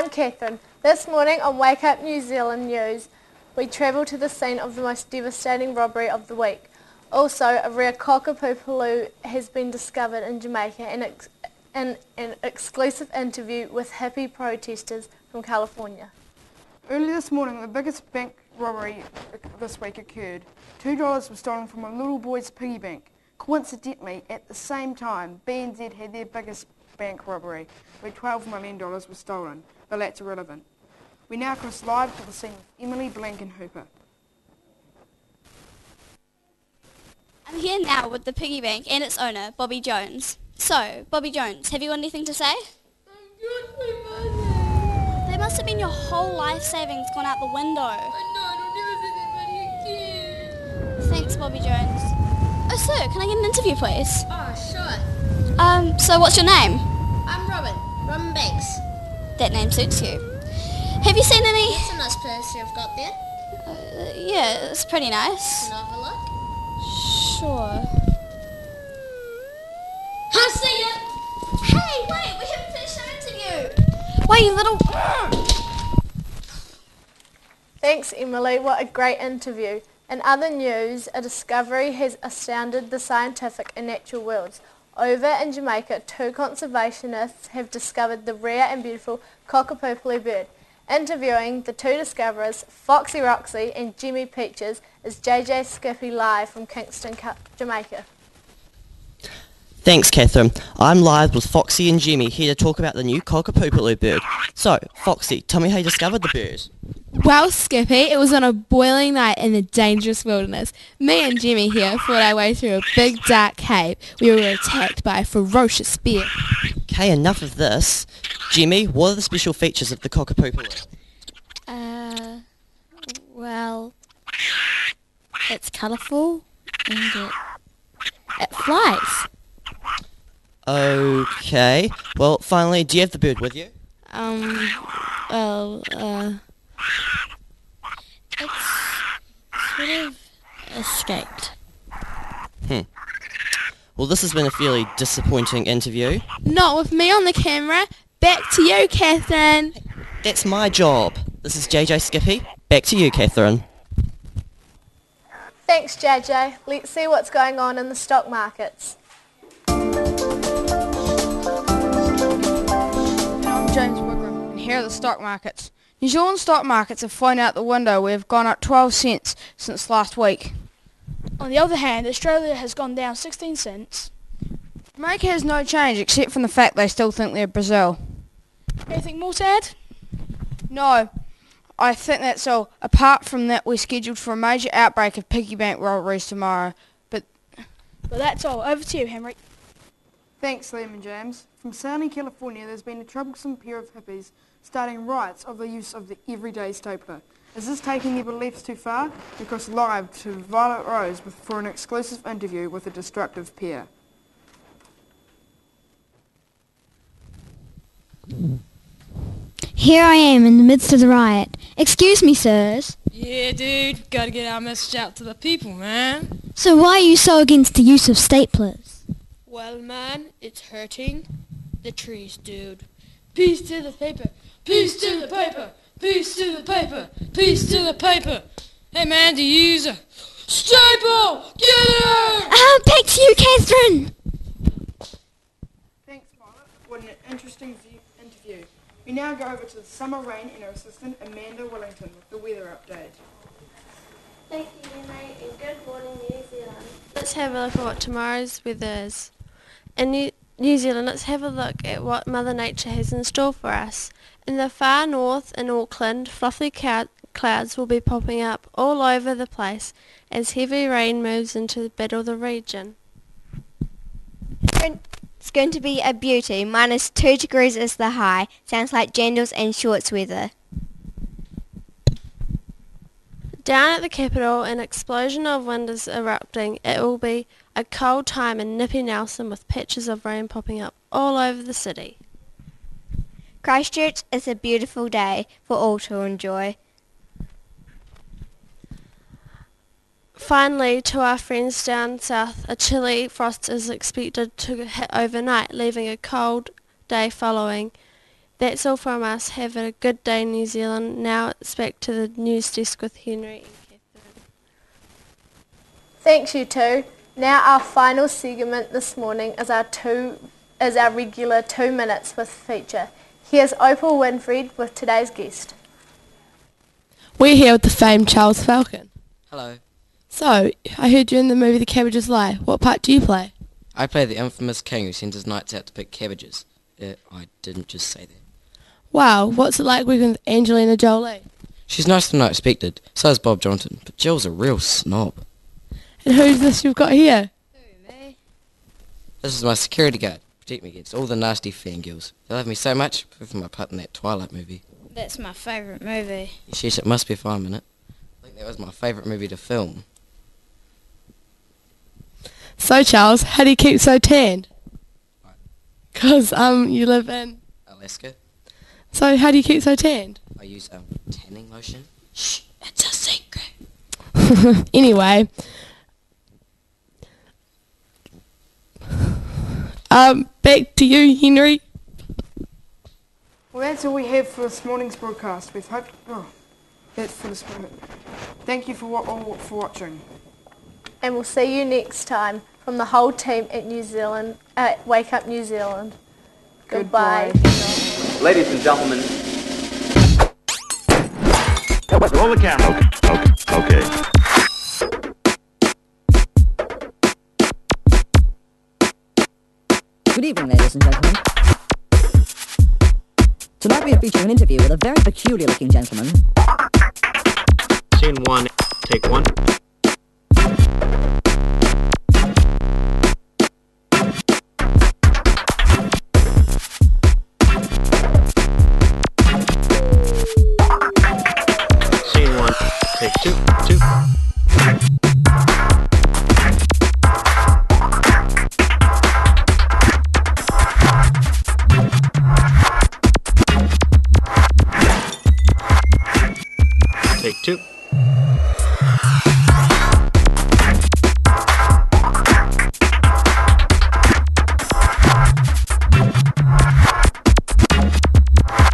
I'm Catherine. This morning on Wake Up New Zealand News, we travel to the scene of the most devastating robbery of the week. Also, a rare cockapoo has been discovered in Jamaica in an exclusive interview with hippie protesters from California. Early this morning, the biggest bank robbery this week occurred. $2 was stolen from a little boy's piggy bank. Coincidentally, at the same time, BNZ had their biggest bank robbery, where $12 million was stolen, but that's irrelevant. We now cross live to the scene with Emily Blankenhooper. I'm here now with the piggy bank and its owner, Bobby Jones. So, Bobby Jones, have you got anything to say? They must have been your whole life savings gone out the window. I know, I'll never see that money again. Thanks, Bobby Jones. Oh, sir, can I get an interview, please? Oh, sure. So what's your name? I'm Robin Banks. That name suits you. Have you seen any... That's a nice place you've got there. Yeah, it's pretty nice. Can I have a look? Sure. I see it! Hey, wait, we haven't finished our interview. Wait, you little... Thanks, Emily. What a great interview. In other news, a discovery has astounded the scientific and natural worlds. Over in Jamaica, 2 conservationists have discovered the rare and beautiful cockapoo bird. Interviewing the 2 discoverers, Foxy Roxy and Jimmy Peaches, is JJ Skippy live from Kingston, Jamaica. Thanks, Catherine. I'm live with Foxy and Jimmy here to talk about the new cockapoo bird. So, Foxy, tell me how you discovered the bird. Well, Skippy, it was on a boiling night in the dangerous wilderness. Me and Jimmy here fought our way through a big dark cave. We were attacked by a ferocious bear. Okay, enough of this. Jimmy, what are the special features of the cockapoo? Well, it's colourful and it flies. Okay. Well, finally, do you have the bird with you? It's sort of escaped. Well, this has been a fairly disappointing interview. Not with me on the camera. Back to you, Catherine. That's my job. This is JJ Skippy. Back to you, Catherine. Thanks, JJ. Let's see what's going on in the stock markets. I'm James Wigram, and here are the stock markets. New Zealand stock markets have flown out the window. We have gone up 12 cents since last week. On the other hand, Australia has gone down 16 cents. Jamaica has no change except from the fact they still think they're Brazil. Anything more to add? No, I think that's all. Apart from that, we're scheduled for a major outbreak of piggy bank robberies tomorrow. But that's all. Over to you, Henry. Thanks, Liam and James. From sunny California, there's been a troublesome pair of hippies starting riots of the use of the everyday stapler. Is this taking their beliefs too far? We cross live to Violet Rose for an exclusive interview with a destructive pair. Here I am in the midst of the riot. Excuse me, sirs. Yeah, dude, gotta get our message out to the people, man. So why are you so against the use of staplers? Well, man, it's hurting the trees, dude. Peace to the paper. Peace to the paper. Peace to the paper. Peace to the paper. Hey, man, do you use a staple? Get it! Back to you, Catherine. Thanks, Violet. What an interesting interview. We now go over to the summer rain and our assistant Amanda Wellington with the weather update. Thank you, Henry, and good morning, New Zealand. Let's have a look at what tomorrow's weather is. In New Zealand, let's have a look at what Mother Nature has in store for us. In the far north, in Auckland, fluffy clouds will be popping up all over the place as heavy rain moves into the region. It's going to be a beauty. -2 degrees is the high. Sounds like jandals and shorts weather. Down at the capital, an explosion of wind is erupting. It will be a cold time in nippy Nelson with patches of rain popping up all over the city. Christchurch is a beautiful day for all to enjoy. Finally, to our friends down south, a chilly frost is expected to hit overnight, leaving a cold day following. That's all from us. Have a good day, New Zealand. Now it's back to the news desk with Henry and Catherine. Thanks, you two. Now our final segment this morning is our regular 2 minutes with feature. Here's Opal Winfried with today's guest. We're here with the famed Charles Falcon. Hello. So, I heard you in the movie The Cabbages Lie. What part do you play? I play the infamous king who sends his knights out to pick cabbages. I didn't just say that. Wow, what's it like working with Angelina Jolie? She's nicer than I expected. So is Bob Johnson, but Jill's a real snob. And who's this you've got here? Me. This is my security guard. Protect me against all the nasty fangirls. They love me so much, apart from my part in that Twilight movie. That's my favourite movie. Yes, it must be 5 minutes. I think that was my favourite movie to film. So, Charles, how do you keep so tanned? Because, you live in... Alaska. So, how do you keep so tanned? I use tanning lotion. Shh, it's a secret. Anyway. Back to you, Henry. Well, that's all we have for this morning's broadcast. We've hoped... Oh, that's for this moment. Thank you for watching. And we'll see you next time from the whole team at Wake Up New Zealand. Goodbye. Ladies and gentlemen. Roll the camera. Okay. Good evening, ladies and gentlemen. Tonight we are featuring an interview with a very peculiar-looking gentleman. Scene 1, take 1.